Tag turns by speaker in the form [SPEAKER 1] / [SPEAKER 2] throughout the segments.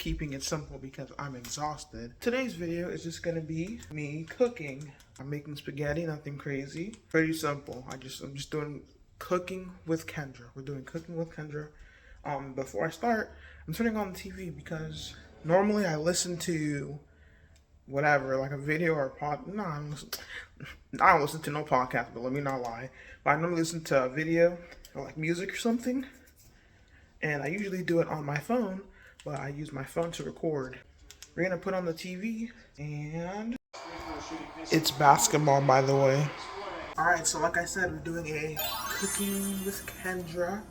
[SPEAKER 1] keeping it simple because I'm exhausted. Today's video is just gonna be me cooking. I'm making spaghetti, nothing crazy. Pretty simple. I'm just doing cooking with Kendra. We're doing cooking with Kendra. Before I start, I'm turning on the TV because normally I listen to whatever, like a video or a pod. No, I don't listen to no podcast, but let me not lie. But I normally listen to a video or like music or something. And I usually do it on my phone, but I use my phone to record. We're gonna put on the TV, and it's basketball, by the way. Alright, so like I said, we're doing a cooking with Kendra.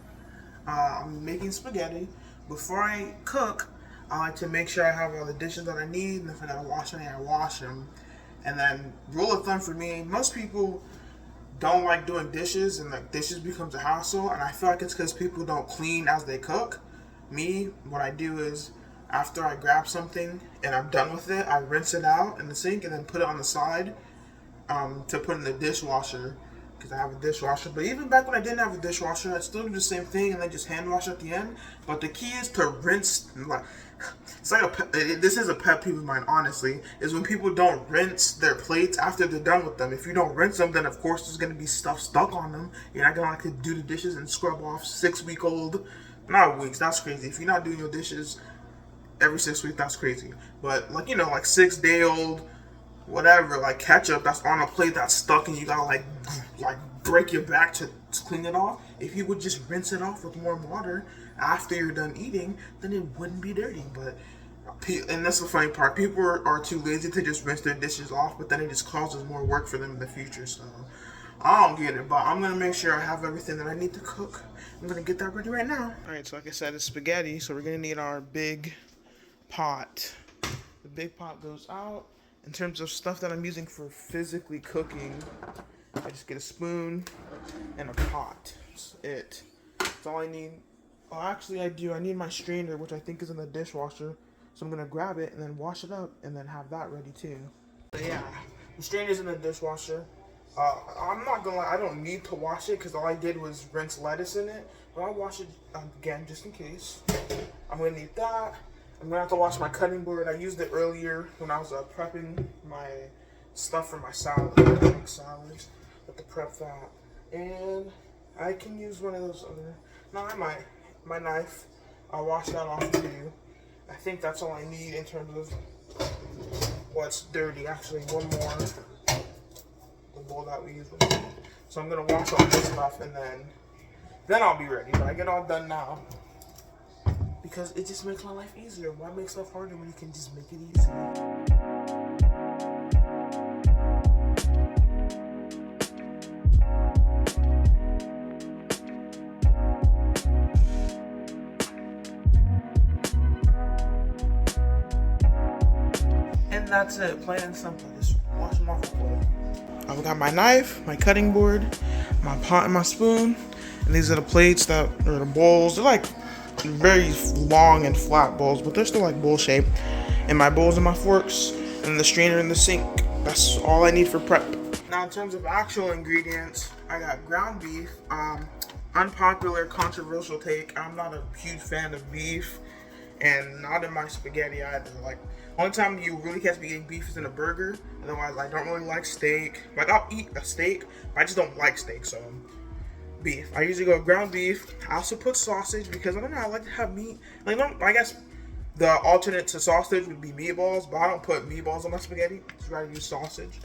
[SPEAKER 1] I'm making spaghetti. Before I cook, I like to make sure I have all the dishes that I need, and if I gotta wash any, I wash them. And then, rule of thumb for me, most people don't like doing dishes, and like dishes becomes a hassle, and I feel like it's because people don't clean as they cook. Me, what I do is after I grab something and I'm done with it, I rinse it out in the sink and then put it on the side to put in the dishwasher because I have a dishwasher. But even back when I didn't have a dishwasher, I'd still do the same thing and then just hand wash at the end. But the key is to rinse. Like, it's like this is a pet peeve of mine, honestly, is when people don't rinse their plates after they're done with them. If you don't rinse them, then of course there's gonna be stuff stuck on them. You're not gonna like to do the dishes and scrub off 6-week-old, not weeks. That's crazy. If you're not doing your dishes every 6 weeks, that's crazy. But like, you know, like 6-day-old, whatever, like ketchup that's on a plate that's stuck and you gotta like break your back to clean it off. If you would just rinse it off with warm water after you're done eating, then it wouldn't be dirty. But and that's the funny part, people are too lazy to just rinse their dishes off, but then it just causes more work for them in the future. So I don't get it, but I'm gonna make sure I have everything that I need to cook. I'm gonna get that ready right now. Alright, so like I said, it's spaghetti, so we're gonna need our big pot. The big pot goes out. In terms of stuff that I'm using for physically cooking, I just get a spoon and a pot. That's it. That's all I need. Oh, actually I do. I need my strainer, which I think is in the dishwasher. So I'm going to grab it and then wash it up and then have that ready too. So yeah, the strainer's in the dishwasher. I'm not going to lie, I don't need to wash it because all I did was rinse lettuce in it. But I'll wash it again just in case. I'm going to need that. I'm going to have to wash my cutting board. I used it earlier when I was prepping my stuff for my salad. I make salads. Have to prep that. And I can use one of those other... No, I might. My knife. I'll wash that off too. I think that's all I need in terms of what's dirty. Actually, one more. The bowl that we use. So I'm going to wash all this stuff and then I'll be ready. But I get all done now. Because it just makes my life easier. Why make stuff harder when you can just make it easy? And that's it, plain and simple. Just wash them off the plate. I've got my knife, my cutting board, my pot and my spoon. And these are the plates that are the bowls. They're like very long and flat bowls, but they're still like bowl shape. And my bowls and my forks and the strainer in the sink. That's all I need for prep. Now in terms of actual ingredients, I got ground beef. Unpopular, controversial take. I'm not a huge fan of beef, and not in my spaghetti either. Like, only time you really catch me eating beef is in a burger. Otherwise, I don't really like steak. Like, I'll eat a steak, but I just don't like steak, so beef. I usually go ground beef. I also put sausage because I don't know, I like to have meat. Like, I guess the alternate to sausage would be meatballs, but I don't put meatballs on my spaghetti. Just rather use sausage.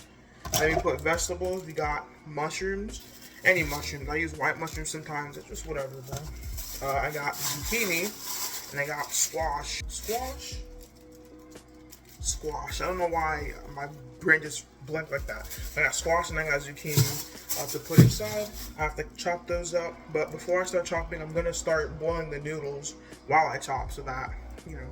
[SPEAKER 1] Then we put vegetables. We got mushrooms. Any mushrooms. I use white mushrooms sometimes. It's just whatever, though. I got zucchini and I got squash. Squash. I don't know why my brain just blanked like that. I got squash and I got zucchini. To put inside. I have to chop those up, but before I start chopping, I'm gonna start boiling the noodles while I chop, so that, you know,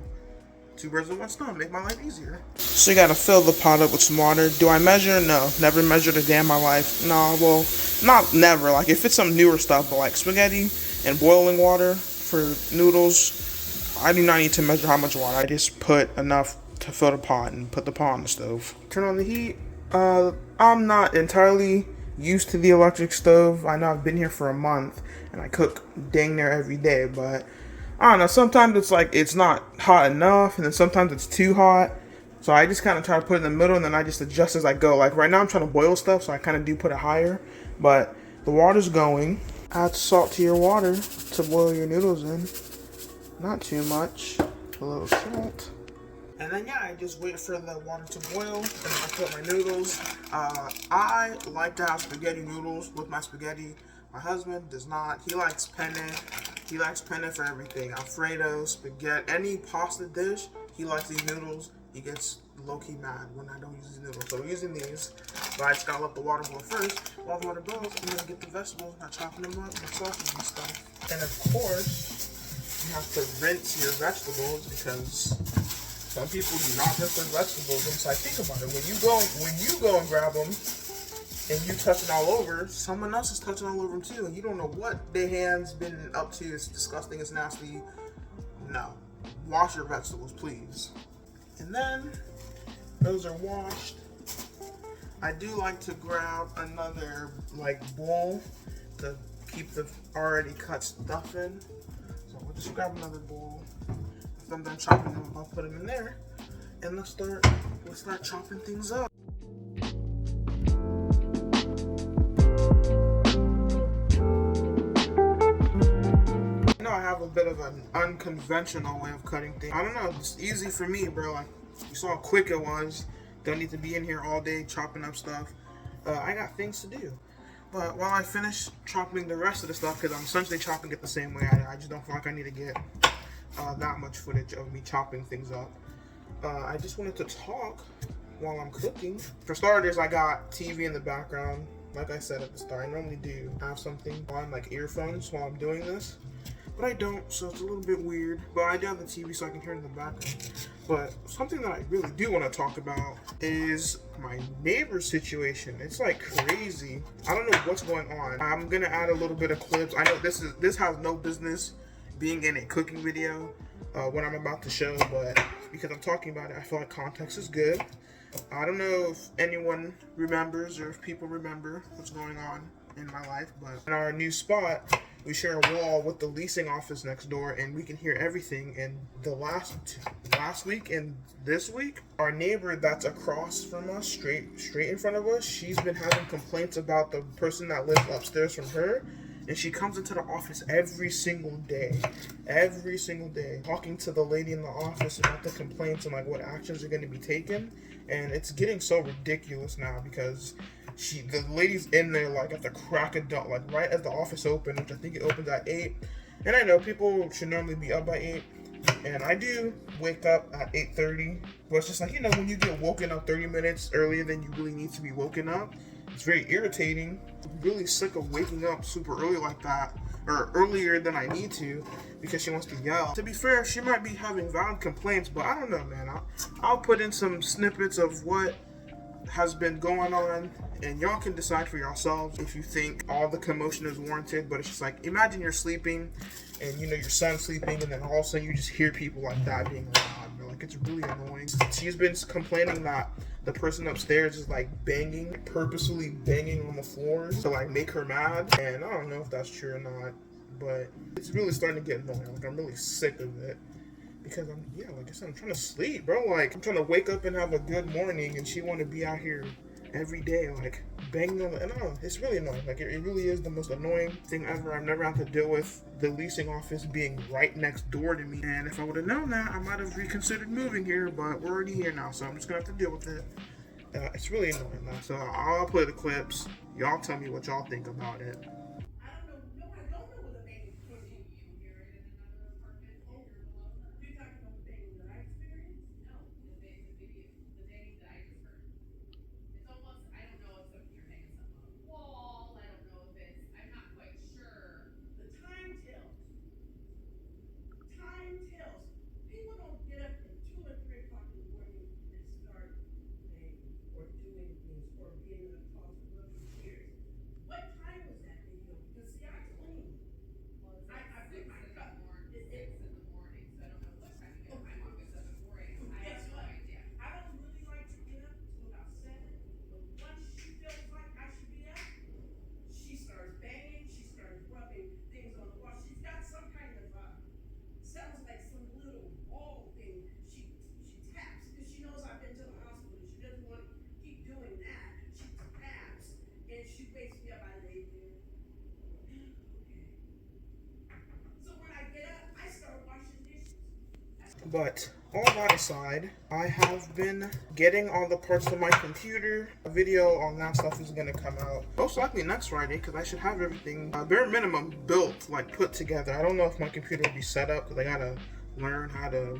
[SPEAKER 1] 2 birds with one stone, make my life easier. So you gotta fill the pot up with some water. Do I measure? No, never measured a day in my life. No, well, not never. Like if it's some newer stuff, but like spaghetti and boiling water for noodles, I do not need to measure how much water. I just put enough to fill the pot and put the pot on the stove. Turn on the heat. I'm not entirely used to the electric stove. I know I've been here for a month and I cook dang near every day, but I don't know. Sometimes it's like it's not hot enough, and then sometimes it's too hot. So I just kind of try to put it in the middle, and then I just adjust as I go. Like right now, I'm trying to boil stuff, so I kind of do put it higher. But the water's going. Add salt to your water to boil your noodles in. Not too much. A little salt. And then yeah, I just wait for the water to boil, and then I put my noodles. I like to have spaghetti noodles with my spaghetti. My husband does not. He likes penne. He likes penne for everything. Alfredo, spaghetti, any pasta dish. He likes these noodles. He gets low-key mad when I don't use these noodles. So we're using these. But I just gotta let the water boil first. While the water boils, I'm gonna get the vegetables and I'm chopping them up with sausage and stuff. And of course, you have to rinse your vegetables because some people do not rinse their vegetables. And so I think about it. When you go and grab them and you touch it all over, someone else is touching all over them too. And you don't know what their hands been up to. It's disgusting. It's nasty. No. Wash your vegetables, please. And then those are washed. I do like to grab another bowl to keep the already cut stuff in. So we'll just grab another bowl. If I'm done chopping them, I'll put them in there, and we'll start chopping things up. You know, I have a bit of an unconventional way of cutting things. I don't know, it's easy for me, bro. Like, you saw how quick it was. Don't need to be in here all day chopping up stuff. I got things to do. But while I finish chopping the rest of the stuff, because I'm essentially chopping it the same way, I just don't feel like I need to get that much footage of me chopping things up. I just wanted to talk while I'm cooking. For starters, I got TV in the background. Like I said at the start, I normally do have something on, like earphones, while I'm doing this. But I don't, so it's a little bit weird. But I do have the TV so I can hear it in the background. But something that I really do want to talk about is my neighbor situation. It's like crazy. I don't know what's going on. I'm gonna add a little bit of clips. I know this has no business being in a cooking video, what I'm about to show, but because I'm talking about it, I feel like context is good. I don't know if anyone remembers or if people remember what's going on in my life, but in our new spot, we share a wall with the leasing office next door, and we can hear everything. And the last week and this week, our neighbor that's across from us, straight in front of us, she's been having complaints about the person that lives upstairs from her. And she comes into the office every single day, talking to the lady in the office about the complaints and like what actions are going to be taken. And it's getting so ridiculous now because the lady's in there like at the crack of dawn, like right as the office opened, which I think it opens at 8. And I know people should normally be up by 8, and I do wake up at 8:30. But it's just like, when you get woken up 30 minutes earlier than you really need to be woken up, it's very irritating. I'm really sick of waking up super early like that, or earlier than I need to, because she wants to yell. To be fair, she might be having valid complaints, but I don't know, man. I'll put in some snippets of what has been going on, and y'all can decide for yourselves if you think all the commotion is warranted. But it's just like, imagine you're sleeping, and your son's sleeping, and then all of a sudden you just hear people like that being loud, bro. Like, it's really annoying. She's been complaining that the person upstairs is like purposefully banging on the floor to like make her mad, and I don't know if that's true or not, but it's really starting to get annoying. Like, I'm really sick of it. Because like I said, I'm trying to sleep, bro. Like, I'm trying to wake up and have a good morning, and she want to be out here every day, like, banging on the, and I don't know, it's really annoying. Like, it really is the most annoying thing ever. I've never had to deal with the leasing office being right next door to me. And if I would have known that, I might have reconsidered moving here, but we're already here now, so I'm just gonna have to deal with it. It's really annoying now. So I'll play the clips. Y'all tell me what y'all think about it. But all that aside, I have been getting all the parts to my computer. A video on that stuff is gonna come out most likely next Friday, because I should have everything bare minimum built, like put together. I don't know if my computer will be set up, because I gotta learn how to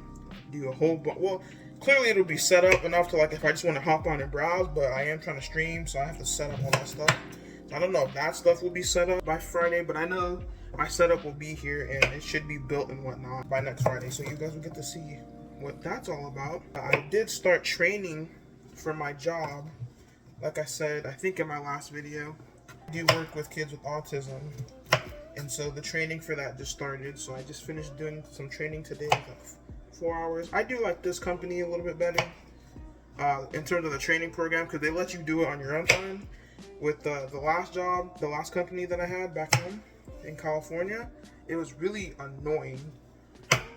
[SPEAKER 1] do a whole bunch. Well, clearly it'll be set up enough to, like, if I just want to hop on and browse, but I am trying to stream, so I have to set up all that stuff. So I don't know if that stuff will be set up by Friday, but I know my setup will be here and it should be built and whatnot by next Friday, so you guys will get to see what that's all about. I did start training for my job. Like I said, I think in my last video, I do work with kids with autism, and so the training for that just started. So I just finished doing some training today, like 4 hours. I do like this company a little bit better in terms of the training program, because they let you do it on your own time. With the last job, the last company that I had back home in California, it was really annoying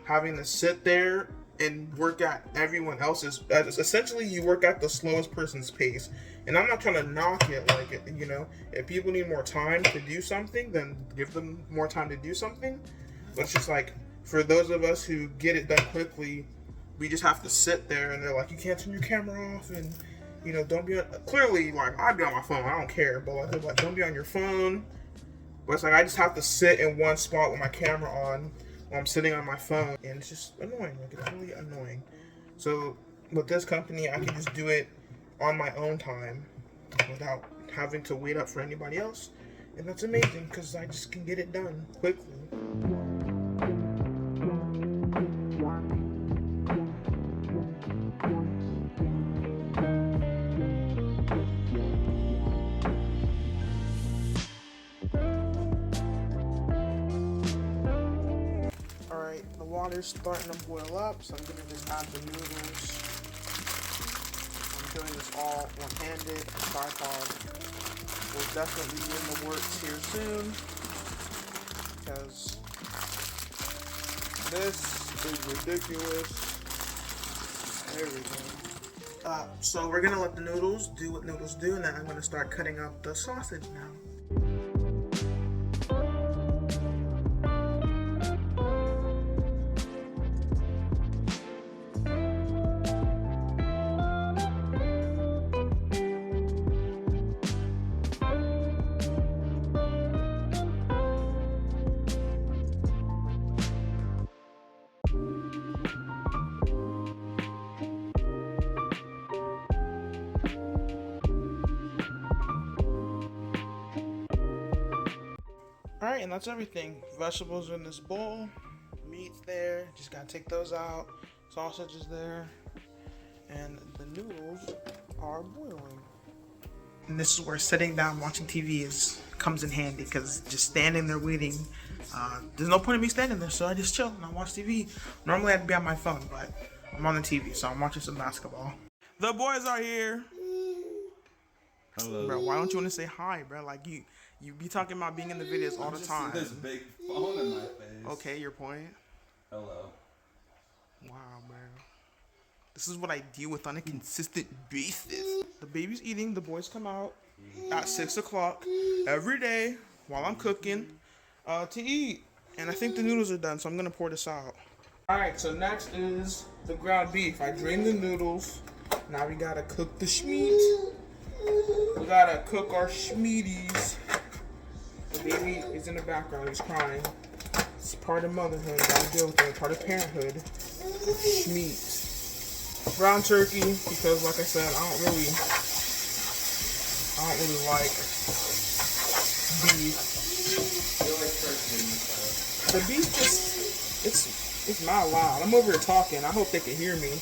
[SPEAKER 1] having to sit there and work at everyone else's. Essentially, you work at the slowest person's pace. And I'm not trying to knock it, like, you know, if people need more time to do something, then give them more time to do something. But it's just like, for those of us who get it done quickly, we just have to sit there, and they're like, you can't turn your camera off, and, you know, don't be on, clearly, like, I'd be on my phone, I don't care, but like, they're like, don't be on your phone. But it's like, I just have to sit in one spot with my camera on while I'm sitting on my phone, and it's just annoying. Like, it's really annoying. So with this company, I can just do it on my own time without having to wait up for anybody else, and that's amazing because I just can get it done quickly. The water's starting to boil up, so I'm gonna just add the noodles. I'm doing this all one-handed. A tripod will definitely be in the works here soon, because this is ridiculous. There we go. So we're gonna let the noodles do what noodles do, and then I'm gonna start cutting up the sausage now. Alright, and that's everything. Vegetables are in this bowl, meat's there, just gotta take those out, sausage is there, and the noodles are boiling. And this is where sitting down watching TV comes in handy, because just standing there waiting, there's no point in me standing there, so I just chill and I watch TV. Normally I'd be on my phone, but I'm on the TV, so I'm watching some basketball. The boys are here. Hello. Bro, why don't you want to say hi, bro? Like, you be talking about being in the videos all the time.
[SPEAKER 2] There's a big phone in my face.
[SPEAKER 1] Okay, your point.
[SPEAKER 2] Hello.
[SPEAKER 1] Wow, bro. This is what I deal with on a consistent basis. The baby's eating. The boys come out at 6 o'clock every day while I'm cooking to eat. And I think the noodles are done, so I'm going to pour this out. Alright, so next is the ground beef. I drained the noodles. Now we got to cook the schmeat. We got to cook our schmeaties. The baby is in the background, he's crying. It's part of motherhood, gotta deal with it, part of parenthood. Meat. Ground turkey, because like I said, I don't really like beef. The beef just, it's not loud. I'm over here talking, I hope they can hear me.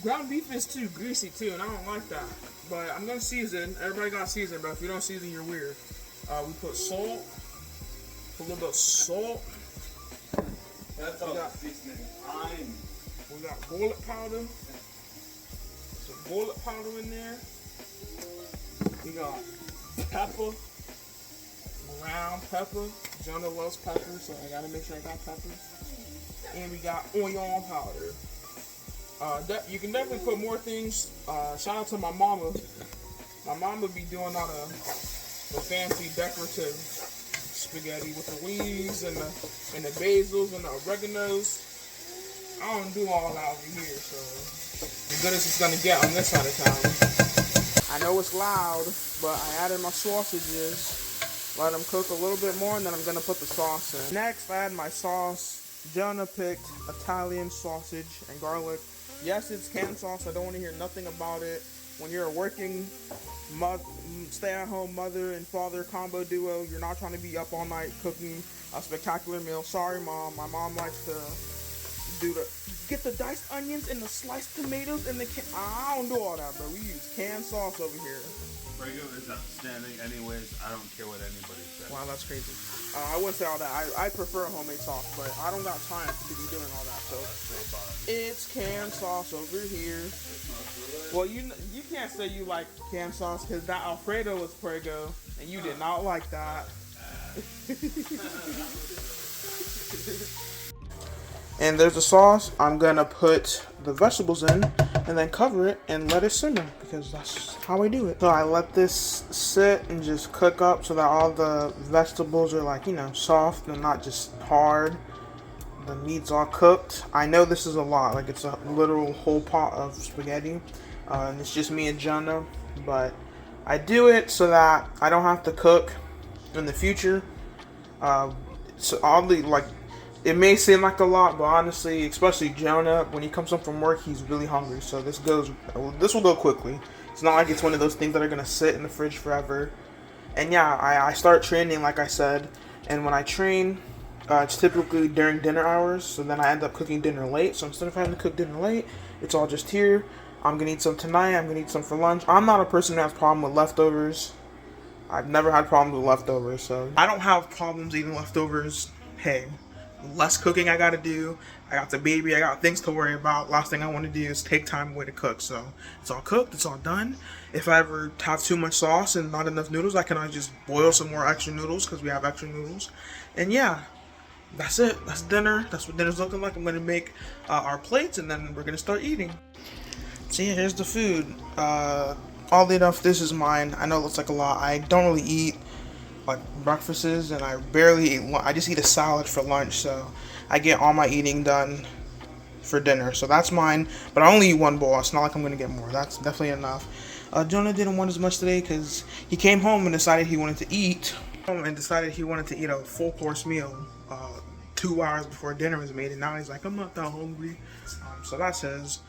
[SPEAKER 1] Ground beef is too greasy too, and I don't like that. But I'm gonna season, everybody got season, but if you don't season, you're weird. We put salt, a little bit of salt.
[SPEAKER 2] That's all seasoning.
[SPEAKER 1] We got bullet powder. Some bullet powder in there. We got pepper, ground pepper. Jonah loves pepper, so I gotta make sure I got peppers. And we got onion powder. You can definitely put more things. Shout out to my mama. My mama be doing all the fancy decorative spaghetti with the wings and the basils and the oreganos. I don't do all that over here, so the good as it's gonna get on this side of town. I know it's loud, but I added my sausages. Let them cook a little bit more, and then I'm gonna put the sauce in. Next, I add my sauce. Jonah picked Italian sausage and garlic. Yes, it's canned sauce. I don't want to hear nothing about it. When you're a working stay-at-home mother and father combo duo, you're not trying to be up all night cooking a spectacular meal. Sorry, Mom. My mom likes to get the diced onions and the sliced tomatoes and the I don't do all that, bro. We use canned sauce over here.
[SPEAKER 2] Regular is outstanding anyways. I don't care what anybody says.
[SPEAKER 1] Wow, that's crazy. I wouldn't say all that. I prefer homemade sauce, but I don't got time to be doing all that. So it's canned sauce over here. Well, you can't say you like canned sauce because that Alfredo was Prego, and you did not like that. And there's the sauce. I'm gonna put the vegetables in and then cover it and let it simmer because that's how I do it. So I let this sit and just cook up so that all the vegetables are like, soft and not just hard. The meat's all cooked. I know this is a lot, like it's a literal whole pot of spaghetti. And it's just me and Jonah, but I do it so that I don't have to cook in the future. So oddly, like, it may seem like a lot, but honestly, especially Jonah, when he comes home from work, he's really hungry. So this will go quickly. It's not like it's one of those things that are gonna sit in the fridge forever. And yeah, I start training, like I said, and when I train, it's typically during dinner hours. So then I end up cooking dinner late. So instead of having to cook dinner late, it's all just here. I'm gonna eat some tonight. I'm gonna eat some for lunch. I'm not a person who has a problem with leftovers. I've never had problems with leftovers, so I don't have problems eating leftovers. Hey, less cooking I gotta do. I got the baby. I got things to worry about. Last thing I want to do is take time away to cook. So it's all cooked. It's all done. If I ever have too much sauce and not enough noodles, I can always just boil some more extra noodles because we have extra noodles. And yeah, that's it. That's dinner. That's what dinner's looking like. I'm gonna make our plates and then we're gonna start eating. So yeah, here's the food. Oddly enough, this is mine. I know it looks like a lot. I don't really eat like breakfasts, and I barely eat I just eat a salad for lunch, so I get all my eating done for dinner. So that's mine, but I only eat one bowl. It's not like I'm gonna get more. That's definitely enough. Jonah didn't want as much today because he came home and decided he wanted to eat a full course meal 2 hours before dinner was made, and now he's like, I'm not that hungry. So that's his.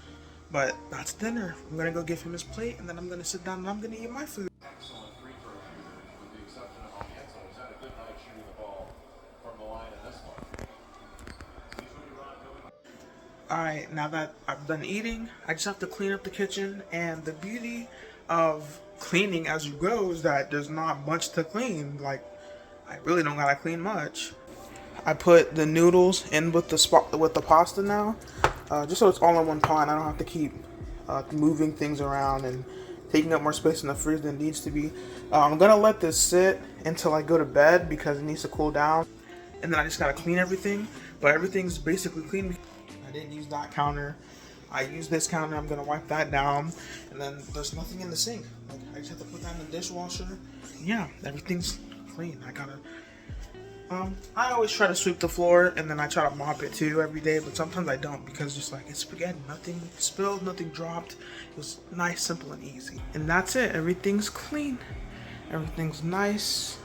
[SPEAKER 1] But that's dinner. I'm gonna go give him his plate, and then I'm gonna sit down and I'm gonna eat my food.
[SPEAKER 3] Excellent free throw shooter, with the exception of Alonso, who's had a good night shooting the ball from the line in this one.
[SPEAKER 1] Alright, now that I'm done eating, I just have to clean up the kitchen, and the beauty of cleaning as you go is that there's not much to clean. Like, I really don't gotta clean much. I put the noodles in with the pasta now. Just so it's all in one pot. I don't have to keep moving things around and taking up more space in the fridge than it needs to be. I'm gonna let this sit until I go to bed because it needs to cool down, and then I just gotta clean everything. But everything's basically clean. I didn't use that counter. I used this counter. I'm gonna wipe that down, and then there's nothing in the sink. Like, I just have to put that in the dishwasher. Yeah, everything's clean. I always try to sweep the floor, and then I try to mop it too every day, but sometimes I don't because just like it's spaghetti, nothing spilled, nothing dropped. It was nice, simple, and easy. And that's it. Everything's clean. Everything's nice.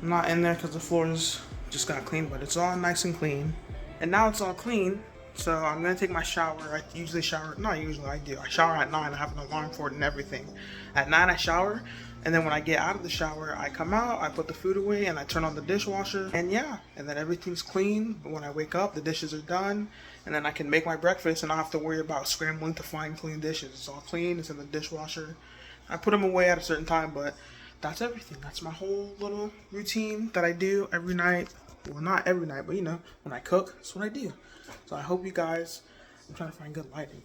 [SPEAKER 1] I'm not in there because the floors just got clean, but it's all nice and clean. And now it's all clean, so I'm gonna take my shower. I usually shower, not usually, I do. I shower at 9. I have an alarm for it and everything. At 9 I shower. And then when I get out of the shower, I come out, I put the food away, and I turn on the dishwasher. And yeah, and then everything's clean. But when I wake up, the dishes are done. And then I can make my breakfast and not have to worry about scrambling to find clean dishes. It's all clean, it's in the dishwasher. I put them away at a certain time, but that's everything. That's my whole little routine that I do every night. Well, not every night, but when I cook, that's what I do. So I hope you guys, I'm trying to find good lighting.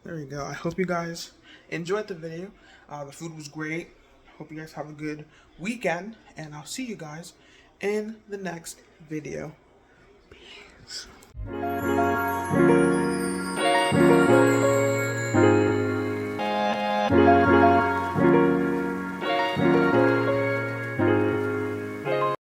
[SPEAKER 1] There we go. I hope you guys enjoyed the video. The food was great. Hope you guys have a good weekend, and I'll see you guys in the next video. Peace.